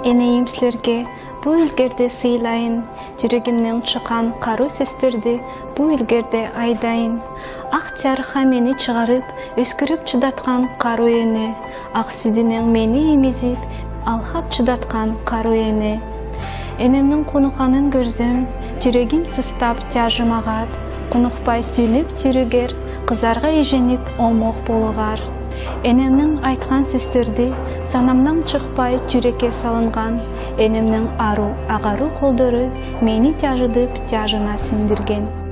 Энейим силерге бу илгерде сыйлайын, жүрөгүмдөн чыккан каруу сөздөрдү бу илгерде айдайын. Ак жарыха мени чыгарып, өскүрүп чыдаткан каруу эне, ак сүзүнөн мени эмизип, алхап чыдаткан каруу эне. Энемдин кунуканын көрсөм, жүрөгүм сыстап тяжым агат, кунукпай сүйлөп жүрөгөр, кызарга иженип омок болгар. Энемнин айткан сөздөрдү санамдан чыкпай жүрөккө салынган, энемнин агаруу колдору мени тяжытып тяжына сүндүрген.